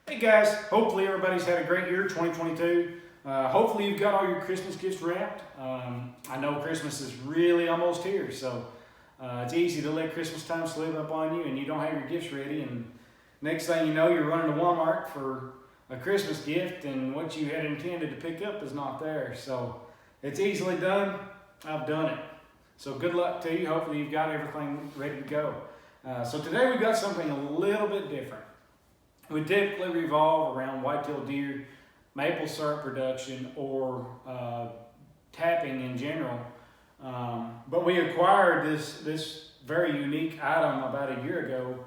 Hey guys, hopefully everybody's had a great year, 2022. Hopefully you've got all your Christmas gifts wrapped. I know Christmas is really almost here, so it's easy to let Christmas time slip up on you and you don't have your gifts ready. And next thing you know, you're running to Walmart for a Christmas gift and what you had intended to pick up is not there. So it's easily done. I've done it. So good luck to you. Hopefully you've got everything ready to go. So today we've got something a little bit different. We typically revolve around whitetail deer, maple syrup production, or tapping in general. But we acquired this very unique item about a year ago.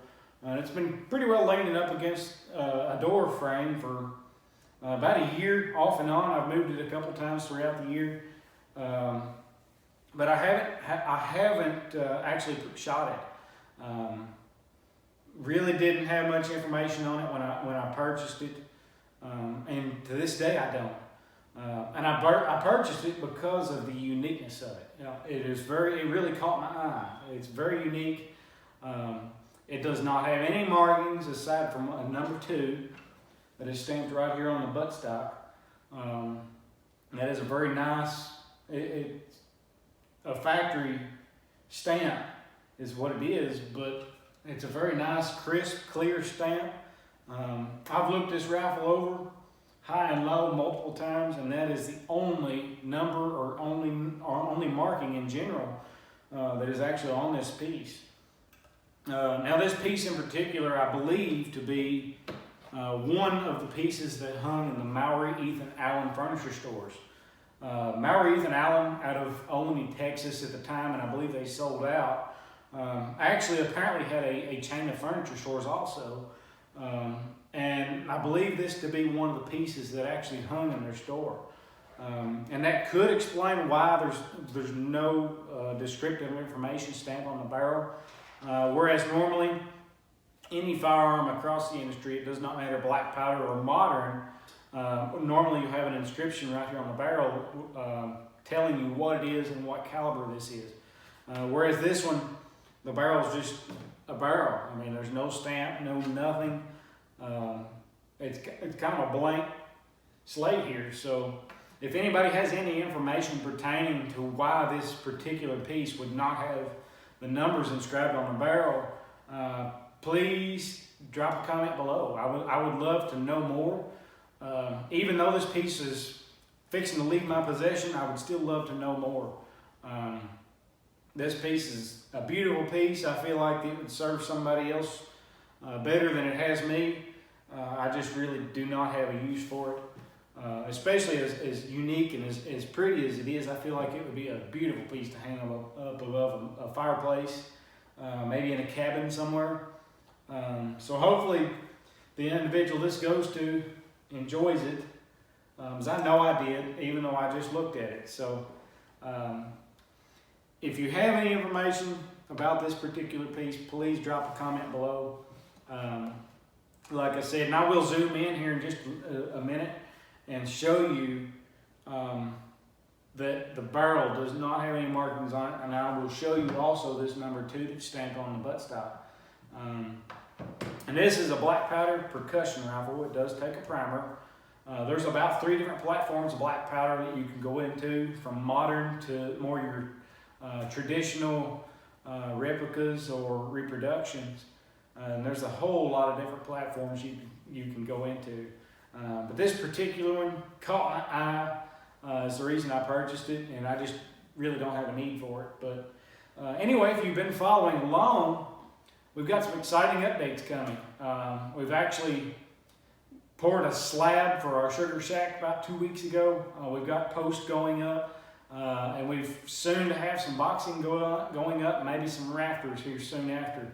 It's been pretty well leaning up against a door frame for about a year, off and on. I've moved it a couple times throughout the year. But I haven't actually shot it. Really didn't have much information on it when I purchased it, and to this day I don't. And I purchased it because of the uniqueness of it. You know, it really caught my eye. It's very unique. It does not have any markings aside from a number 2 that is stamped right here on the buttstock. That is a very nice. It's a factory stamp is what it is, but it's a very nice, crisp, clear stamp. I've looked this rifle over high and low multiple times, and that is the only number or only marking in general that is actually on this piece. Now this piece in particular, I believe to be one of the pieces that hung in the Mowrey Ethan Allen furniture stores. Mowrey Ethan Allen out of Olney, Texas at the time, and I believe they sold out. Actually apparently had a chain of furniture stores also, and I believe this to be one of the pieces that actually hung in their store, and that could explain why there's no descriptive information stamped on the barrel, whereas normally any firearm across the industry, it does not matter black powder or modern, normally you have an inscription right here on the barrel telling you what it is and what caliber this is, whereas this one, the barrel is just a barrel. I mean, there's no stamp, no nothing. It's kind of a blank slate here. So if anybody has any information pertaining to why this particular piece would not have the numbers inscribed on the barrel, please drop a comment below. I would love to know more. Even though this piece is fixing to leave my possession, I would still love to know more. This piece is a beautiful piece. I feel like it would serve somebody else better than it has me. I just really do not have a use for it. Especially as unique and as pretty as it is, I feel like it would be a beautiful piece to hang up above a fireplace, maybe in a cabin somewhere. So hopefully the individual this goes to enjoys it, as I know I did, even though I just looked at it. So if you have any information about this particular piece, please drop a comment below. Like I said, and I will zoom in here in just a minute and show you that the barrel does not have any markings on it, and I will show you also this number 2 that's stamped on the buttstock. And this is a black powder percussion rifle. It does take a primer. There's about 3 different platforms of black powder that you can go into, from modern to more your traditional replicas or reproductions, and there's a whole lot of different platforms you can go into. But this particular one caught my eye. Is the reason I purchased it, and I just really don't have a need for it. But anyway, if you've been following along, we've got some exciting updates coming. We've actually poured a slab for our sugar shack about 2 weeks ago. We've got posts going up. And we've soon to have some boxing going up, maybe some rafters here soon after.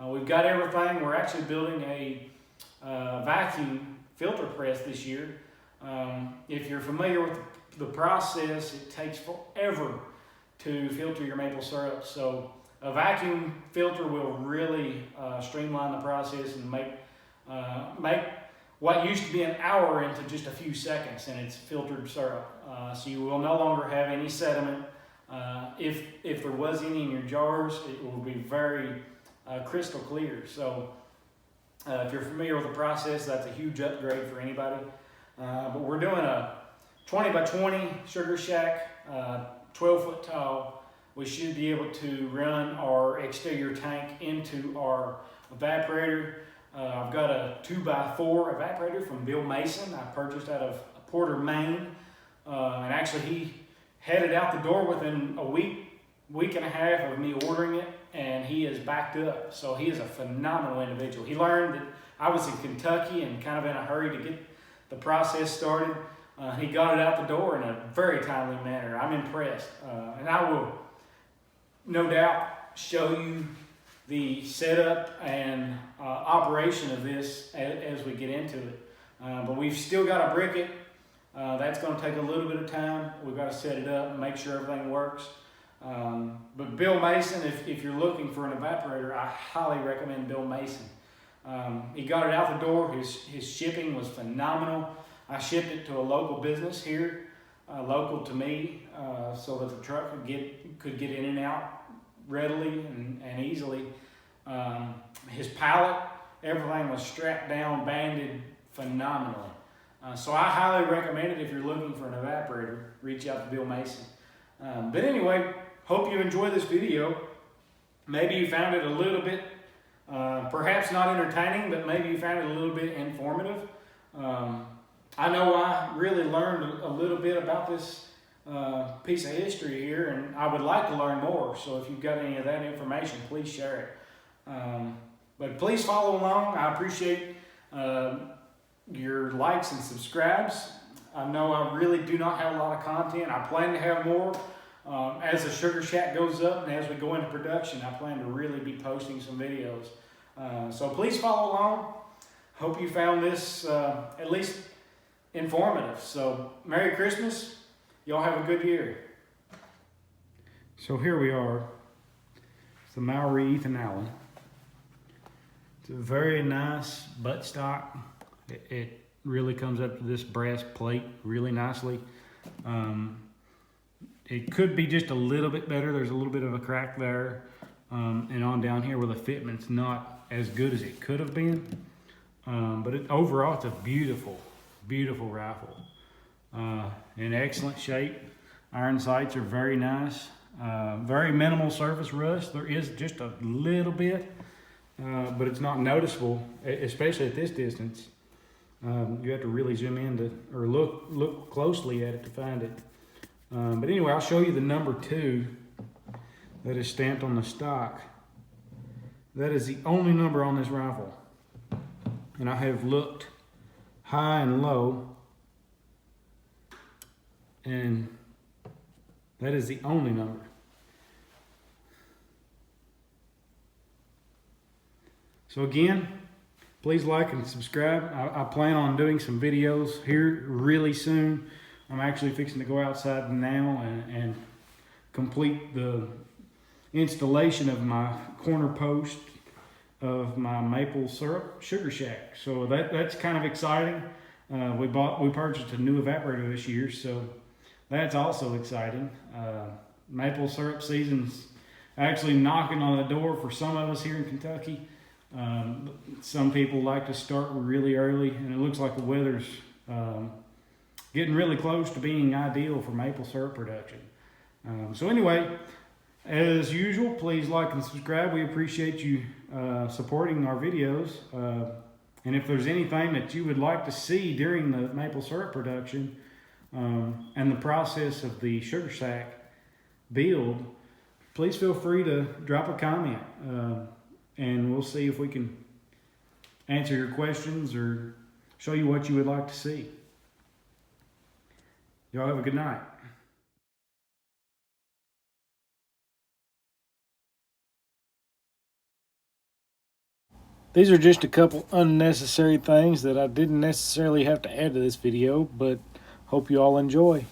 We've got everything. We're actually building a vacuum filter press this year. If you're familiar with the process, it takes forever to filter your maple syrup. So a vacuum filter will really streamline the process and make what used to be an hour into just a few seconds, and it's filtered syrup. So you will no longer have any sediment. If there was any in your jars, it will be very crystal clear. So If you're familiar with the process, that's a huge upgrade for anybody. But we're doing a 20 by 20 sugar shack, 12 foot tall. We should be able to run our exterior tank into our evaporator. I've got a 2 by 4 evaporator from Bill Mason. I purchased out of Porter, Maine. And actually he had it out the door within a week and a half of me ordering it, and he is backed up. So he is a phenomenal individual. He learned that I was in Kentucky and kind of in a hurry to get the process started. He got it out the door in a very timely manner. I'm impressed. And I will no doubt show you the setup and operation of this as we get into it. But we've still got to brick it. That's going to take a little bit of time. We've got to set it up and make sure everything works. But Bill Mason, if you're looking for an evaporator, I highly recommend Bill Mason. He got it out the door. His shipping was phenomenal. I shipped it to a local business here, local to me, so that the truck could get in and out readily and easily. His pallet, everything was strapped down, banded phenomenally. So I highly recommend it if you're looking for an evaporator. Reach out to Bill Mason. But anyway, hope you enjoyed this video. Maybe you found it a little bit, perhaps not entertaining, but maybe you found it a little bit informative. I know I really learned a little bit about this piece of history here, and I would like to learn more. So if you've got any of that information, please share it. But please follow along. I appreciate your likes and subscribes. I know I really do not have a lot of content. I plan to have more. As the Sugar Shack goes up and as we go into production, I plan to really be posting some videos. So please follow along. Hope you found this at least informative. So Merry Christmas. Y'all have a good year. So here we are. It's the Mowrey Ethan Allen. It's a very nice buttstock. It really comes up to this brass plate really nicely. It could be just a little bit better. There's a little bit of a crack there. And on down here where the fitment's not as good as it could have been. But overall, it's a beautiful, beautiful rifle. In excellent shape. Iron sights are very nice. Very minimal surface rust. There is just a little bit, but it's not noticeable, especially at this distance. You have to really zoom in or look closely at it to find it. But anyway, I'll show you the number 2 that is stamped on the stock. That is the only number on this rifle. And I have looked high and low, and that is the only number. So again, please like and subscribe. I plan on doing some videos here really soon. I'm actually fixing to go outside now and complete the installation of my corner post of my maple syrup sugar shack. So that's kind of exciting. We purchased a new evaporator this year, so that's also exciting. Maple syrup season's actually knocking on the door for some of us here in Kentucky. Some people like to start really early, and it looks like the weather's getting really close to being ideal for maple syrup production. So anyway, as usual, please like and subscribe. We appreciate you supporting our videos. And if there's anything that you would like to see during the maple syrup production and the process of the sugar shack build, please feel free to drop a comment. And we'll see if we can answer your questions or show you what you would like to see. Y'all have a good night. These are just a couple unnecessary things that I didn't necessarily have to add to this video, but hope you all enjoy.